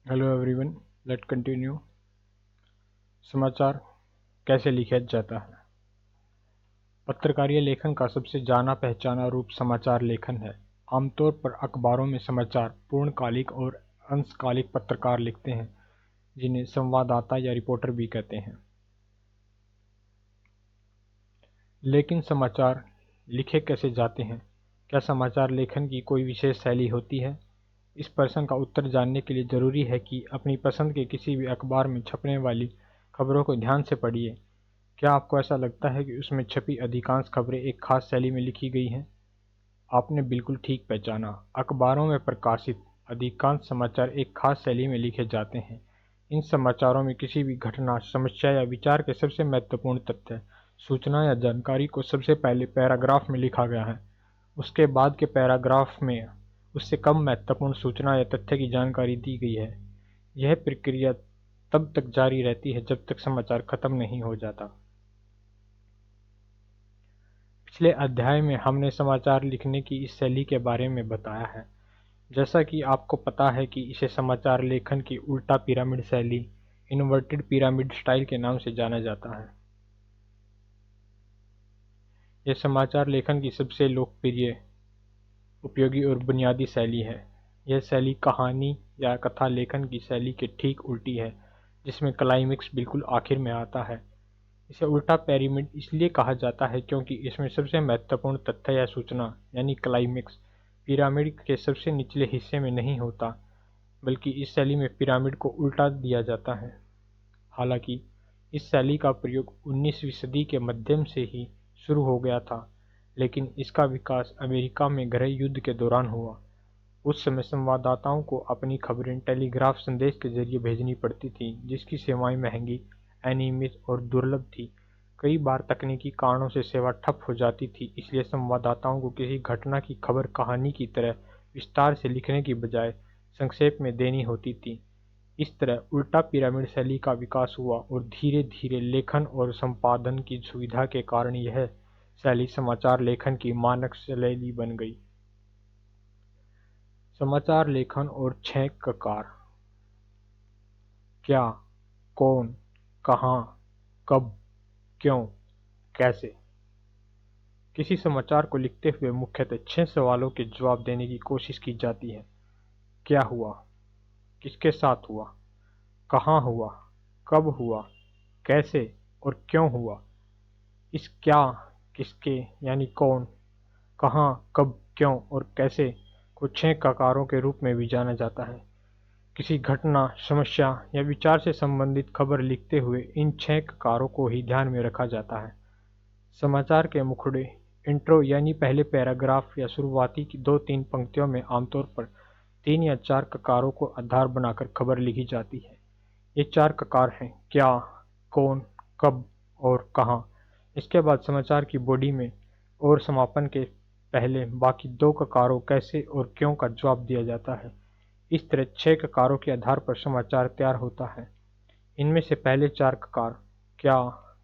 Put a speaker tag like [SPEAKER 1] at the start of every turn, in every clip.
[SPEAKER 1] Hello everyone, late continue. समाचार कैसे लिखा जाता है। पत्रकारीय लेखन का सबसे जाना पहचाना रूप समाचार लेखन है। आमतौर पर अखबारों में समाचार पूर्णकालिक और अंशकालिक पत्रकार लिखते हैं, जिन्हें संवाददाता या रिपोर्टर भी कहते हैं। लेकिन समाचार लिखे कैसे जाते हैं? क्या समाचार लेखन की कोई विशेष शैली होती है? इस प्रश्न का उत्तर जानने के लिए ज़रूरी है कि अपनी पसंद के किसी भी अखबार में छपने वाली खबरों को ध्यान से पढ़िए। क्या आपको ऐसा लगता है कि उसमें छपी अधिकांश खबरें एक खास शैली में लिखी गई हैं? आपने बिल्कुल ठीक पहचाना। अखबारों में प्रकाशित अधिकांश समाचार एक खास शैली में लिखे जाते हैं। इन समाचारों में किसी भी घटना, समस्या या विचार के सबसे महत्वपूर्ण तथ्य, सूचना या जानकारी को सबसे पहले पैराग्राफ में लिखा गया है। उसके बाद के पैराग्राफ में उससे कम महत्वपूर्ण सूचना या तथ्य की जानकारी दी गई है। यह प्रक्रिया तब तक जारी रहती है जब तक समाचार खत्म नहीं हो जाता। पिछले अध्याय में हमने समाचार लिखने की इस शैली के बारे में बताया है। जैसा कि आपको पता है कि इसे समाचार लेखन की उल्टा पिरामिड शैली, इन्वर्टेड पिरामिड स्टाइल के नाम से जाना जाता है। यह समाचार लेखन की सबसे लोकप्रिय, उपयोगी और बुनियादी शैली है। यह शैली कहानी या कथा लेखन की शैली के ठीक उल्टी है, जिसमें क्लाइमेक्स बिल्कुल आखिर में आता है। इसे उल्टा पिरामिड इसलिए कहा जाता है क्योंकि इसमें सबसे महत्वपूर्ण तथ्य या सूचना यानी क्लाइमेक्स पिरामिड के सबसे निचले हिस्से में नहीं होता, बल्कि इस शैली में पिरामिड को उल्टा दिया जाता है। हालांकि इस शैली का प्रयोग 19वीं सदी के मध्यम से ही शुरू हो गया था, लेकिन इसका विकास अमेरिका में गृह युद्ध के दौरान हुआ। उस समय संवाददाताओं को अपनी खबरें टेलीग्राफ संदेश के जरिए भेजनी पड़ती थीं, जिसकी सेवाएं महंगी, अनियमित और दुर्लभ थी। कई बार तकनीकी कारणों से सेवा ठप हो जाती थी, इसलिए संवाददाताओं को किसी घटना की खबर कहानी की तरह विस्तार से लिखने की बजाय संक्षेप में देनी होती थी। इस तरह उल्टा पिरामिड शैली का विकास हुआ और धीरे धीरे लेखन और संपादन की सुविधा के कारण यह शैली समाचार लेखन की मानक शैली बन गई। समाचार लेखन और 6 ककार। क्या, कौन, कहाँ, कब, क्यों, कैसे। किसी समाचार को लिखते हुए मुख्यतः 6 सवालों के जवाब देने की कोशिश की जाती है। क्या हुआ, किसके साथ हुआ, कहाँ हुआ, कब हुआ, कैसे और क्यों हुआ। इस क्या, किसके यानी कौन, कहाँ, कब, क्यों और कैसे को 6 ककारों के रूप में भी जाना जाता है। किसी घटना, समस्या या विचार से संबंधित खबर लिखते हुए इन 6 ककारों को ही ध्यान में रखा जाता है। समाचार के मुखड़े, इंट्रो यानी पहले पैराग्राफ या शुरुआती की 2-3 पंक्तियों में आमतौर पर 3 या 4 ककारों को आधार बनाकर खबर लिखी जाती है। ये 4 ककार हैं: क्या, कौन, कब और कहाँ। इसके बाद समाचार की बॉडी में और समापन के पहले बाकी 2 ककारों कैसे और क्यों का जवाब दिया जाता है। इस तरह 6 ककारों के आधार पर समाचार तैयार होता है। इनमें से पहले 4 ककार क्या,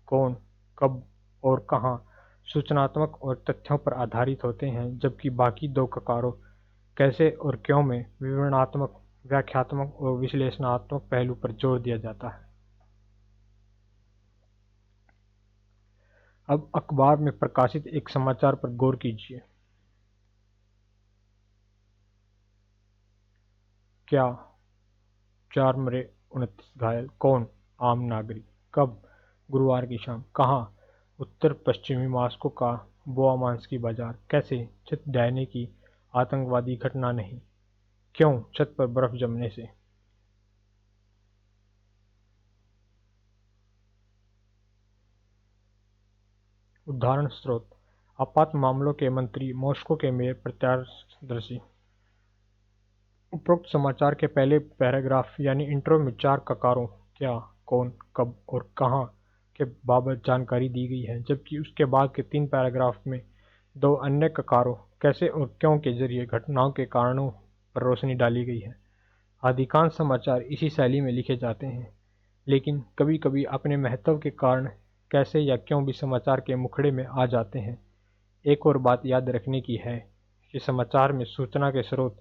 [SPEAKER 1] कौन, कब और कहाँ सूचनात्मक और तथ्यों पर आधारित होते हैं, जबकि बाकी 2 ककारों कैसे और क्यों में विवरणात्मक, व्याख्यात्मक और विश्लेषणात्मक पहलू पर जोर दिया जाता है। अब अखबार में प्रकाशित एक समाचार पर गौर कीजिए। क्या, 4 मरे 29 घायल। कौन, आम नागरिक। कब, गुरुवार की शाम। कहाँ, उत्तर पश्चिमी मॉस्को का बोआमांस्की बाजार। कैसे, छत ढहने की आतंकवादी घटना नहीं। क्यों, छत पर बर्फ जमने से। उदाहरण स्रोत: आपात मामलों के मंत्री, मॉस्को के मेयर प्रत्यादर्शी। उपरोक्त समाचार के पहले पैराग्राफ यानी इंट्रो में 4 ककारों क्या, कौन, कब और कहाँ के बाबत जानकारी दी गई है, जबकि उसके बाद के 3 पैराग्राफ में 2 अन्य ककारों कैसे और क्यों के जरिए घटनाओं के कारणों पर रोशनी डाली गई है। अधिकांश समाचार इसी शैली में लिखे जाते हैं, लेकिन कभी कभी अपने महत्व के कारण कैसे या क्यों भी समाचार के मुखड़े में आ जाते हैं। एक और बात याद रखने की है कि समाचार में सूचना के स्रोत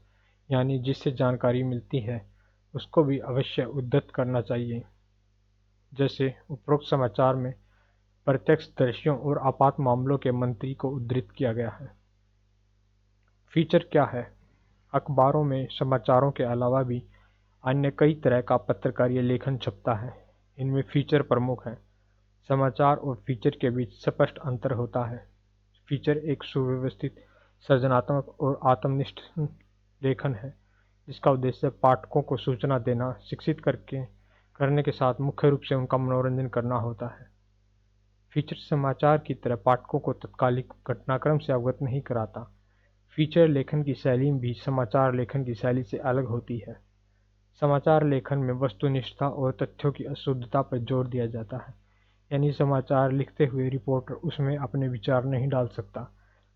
[SPEAKER 1] यानी जिससे जानकारी मिलती है उसको भी अवश्य उद्धृत करना चाहिए। जैसे उपरोक्त समाचार में प्रत्यक्षदर्शियों और आपात मामलों के मंत्री को उद्धृत किया गया है। फीचर क्या है? अखबारों में समाचारों के अलावा भी अन्य कई तरह का पत्रकारीय लेखन छपता है। इनमें फीचर प्रमुख हैं। समाचार और फीचर के बीच स्पष्ट अंतर होता है। फीचर एक सुव्यवस्थित, सृजनात्मक और आत्मनिष्ठ लेखन है, जिसका उद्देश्य पाठकों को सूचना देना, शिक्षित करने के साथ मुख्य रूप से उनका मनोरंजन करना होता है। फीचर समाचार की तरह पाठकों को तत्कालिक घटनाक्रम से अवगत नहीं कराता। फीचर लेखन की शैली भी समाचार लेखन की शैली से अलग होती है। समाचार लेखन में वस्तुनिष्ठता और तथ्यों की शुद्धता पर जोर दिया जाता है, यानी समाचार लिखते हुए रिपोर्टर उसमें अपने विचार नहीं डाल सकता,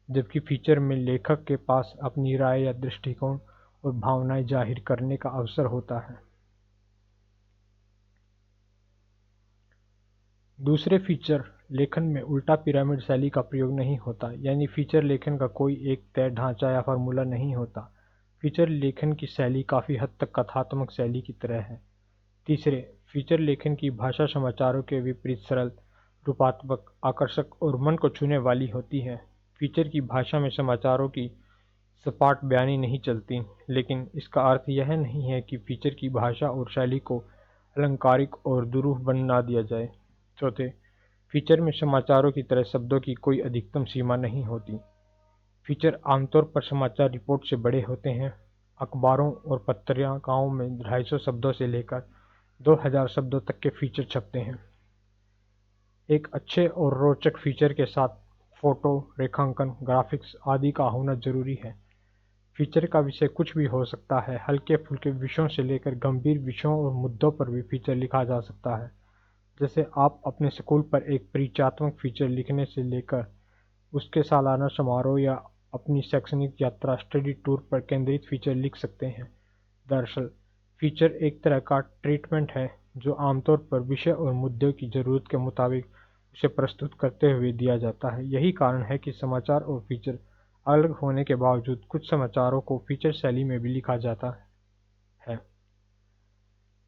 [SPEAKER 1] जबकि फीचर में लेखक के पास अपनी राय या दृष्टिकोण और भावनाएं जाहिर करने का अवसर होता है। दूसरे फीचर लेखन में उल्टा पिरामिड शैली का प्रयोग नहीं होता, यानी फीचर लेखन का कोई एक तय ढांचा या फार्मूला नहीं होता। फीचर लेखन की शैली काफ़ी हद तक कथात्मक शैली की तरह है। तीसरे, फीचर लेखन की भाषा समाचारों के विपरीत सरल, रूपात्मक, आकर्षक और मन को छूने वाली होती है। फीचर की भाषा में समाचारों की सपाट बयानी नहीं चलती, लेकिन इसका अर्थ यह नहीं है कि फीचर की भाषा और शैली को अलंकारिक और दुरूह बना दिया जाए। चौथे, फीचर में समाचारों की तरह शब्दों की कोई अधिकतम सीमा नहीं होती। फीचर आमतौर पर समाचार रिपोर्ट से बड़े होते हैं। अखबारों और पत्रिकाओं में 250 शब्दों से लेकर 2000 शब्दों तक के फीचर छपते हैं। एक अच्छे और रोचक फीचर के साथ फोटो, रेखांकन, ग्राफिक्स आदि का होना जरूरी है। फीचर का विषय कुछ भी हो सकता है। हल्के फुल्के विषयों से लेकर गंभीर विषयों और मुद्दों पर भी फीचर लिखा जा सकता है। जैसे आप अपने स्कूल पर एक परिचयात्मक फीचर लिखने से लेकर उसके सालाना समारोह या अपनी शैक्षणिक यात्रा, स्टडी टूर पर केंद्रित फीचर लिख सकते हैं। दरअसल फीचर एक तरह का ट्रीटमेंट है जो आमतौर पर विषय और मुद्दे की ज़रूरत के मुताबिक उसे प्रस्तुत करते हुए दिया जाता है। यही कारण है कि समाचार और फीचर अलग होने के बावजूद कुछ समाचारों को फीचर शैली में भी लिखा जाता है,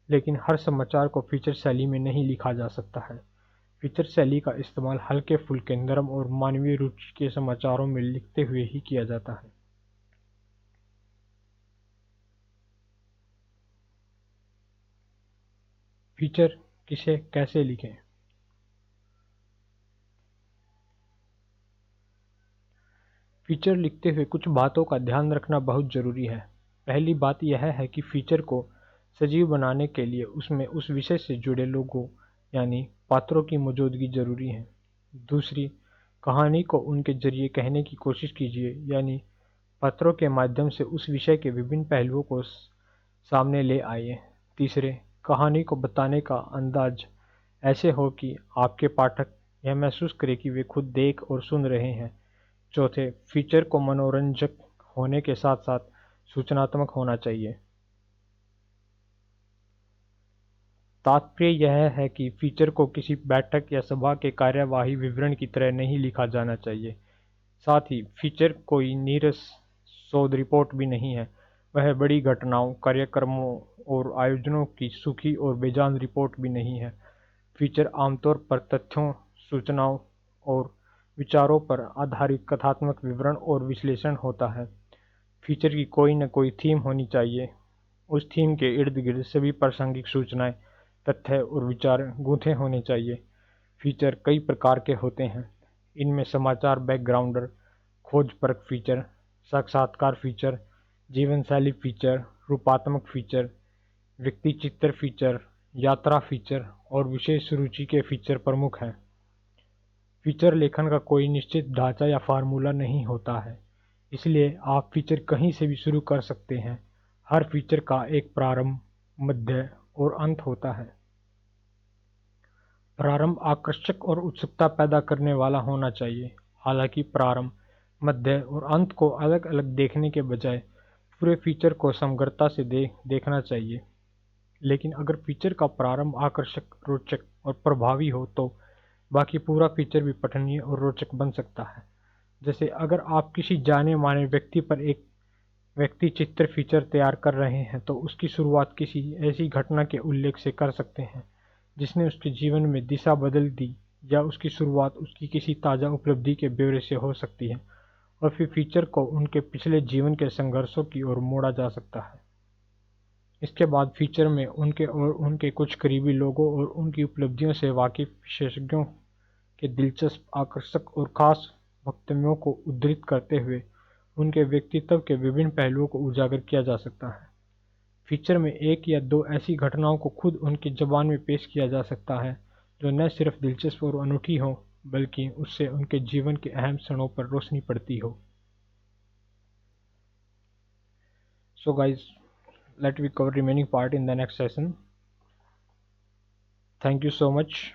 [SPEAKER 1] लेकिन हर समाचार को फीचर शैली में नहीं लिखा जा सकता है। फीचर शैली का इस्तेमाल हल्के फुल्के, नरम और मानवीय रुचि के समाचारों में लिखते हुए ही किया जाता है। फीचर किसे कैसे लिखें? फीचर लिखते हुए कुछ बातों का ध्यान रखना बहुत ज़रूरी है। पहली बात यह है कि फीचर को सजीव बनाने के लिए उसमें उस विषय से जुड़े लोगों यानी पात्रों की मौजूदगी जरूरी है। दूसरी, कहानी को उनके जरिए कहने की कोशिश कीजिए, यानी पात्रों के माध्यम से उस विषय के विभिन्न पहलुओं को सामने ले आइए। तीसरे, कहानी को बताने का अंदाज ऐसे हो कि आपके पाठक यह महसूस करें कि वे खुद देख और सुन रहे हैं। चौथे, फीचर को मनोरंजक होने के साथ साथ सूचनात्मक होना चाहिए। तात्पर्य यह है कि फीचर को किसी बैठक या सभा के कार्यवाही विवरण की तरह नहीं लिखा जाना चाहिए। साथ ही फीचर कोई नीरस शोध रिपोर्ट भी नहीं है। वह बड़ी घटनाओं, कार्यक्रमों और आयोजनों की सूखी और बेजान रिपोर्ट भी नहीं है। फीचर आमतौर पर तथ्यों, सूचनाओं और विचारों पर आधारित कथात्मक विवरण और विश्लेषण होता है। फीचर की कोई न कोई थीम होनी चाहिए। उस थीम के इर्द गिर्द सभी प्रासंगिक सूचनाएं, तथ्य और विचार गूंथे होने चाहिए। फीचर कई प्रकार के होते हैं। इनमें समाचार बैकग्राउंडर, खोजपरक फीचर, साक्षात्कार फीचर, जीवनशैली फीचर, रूपात्मक फीचर, व्यक्ति चित्र फीचर, यात्रा फीचर और विशेष रुचि के फीचर प्रमुख हैं। फीचर लेखन का कोई निश्चित ढांचा या फार्मूला नहीं होता है, इसलिए आप फीचर कहीं से भी शुरू कर सकते हैं। हर फीचर का एक प्रारंभ, मध्य और अंत होता है। प्रारंभ आकर्षक और उत्सुकता पैदा करने वाला होना चाहिए। हालांकि प्रारंभ, मध्य और अंत को अलग अलग देखने के बजाय पूरे फीचर को समग्रता से देखना चाहिए। लेकिन अगर फीचर का प्रारंभ आकर्षक, रोचक और प्रभावी हो तो बाकी पूरा फीचर भी पठनीय और रोचक बन सकता है। जैसे अगर आप किसी जाने माने व्यक्ति पर एक व्यक्ति चित्र फीचर तैयार कर रहे हैं तो उसकी शुरुआत किसी ऐसी घटना के उल्लेख से कर सकते हैं जिसने उसके जीवन में दिशा बदल दी, या उसकी शुरुआत उसकी किसी ताज़ा उपलब्धि के ब्यौरे से हो सकती है, और फिर फीचर को उनके पिछले जीवन के संघर्षों की ओर मोड़ा जा सकता है। इसके बाद फीचर में उनके और उनके कुछ करीबी लोगों और उनकी उपलब्धियों से वाकिफ विशेषज्ञों के दिलचस्प, आकर्षक और खास वक्तव्यों को उद्धृत करते हुए उनके व्यक्तित्व के विभिन्न पहलुओं को उजागर किया जा सकता है। फीचर में एक या दो ऐसी घटनाओं को खुद उनकी ज़बान में पेश किया जा सकता है जो न सिर्फ दिलचस्प और अनूठी हों, बल्कि उससे उनके जीवन के अहम क्षणों पर रोशनी पड़ती हो। So guys, let we cover remaining part in the next session. Thank you so much.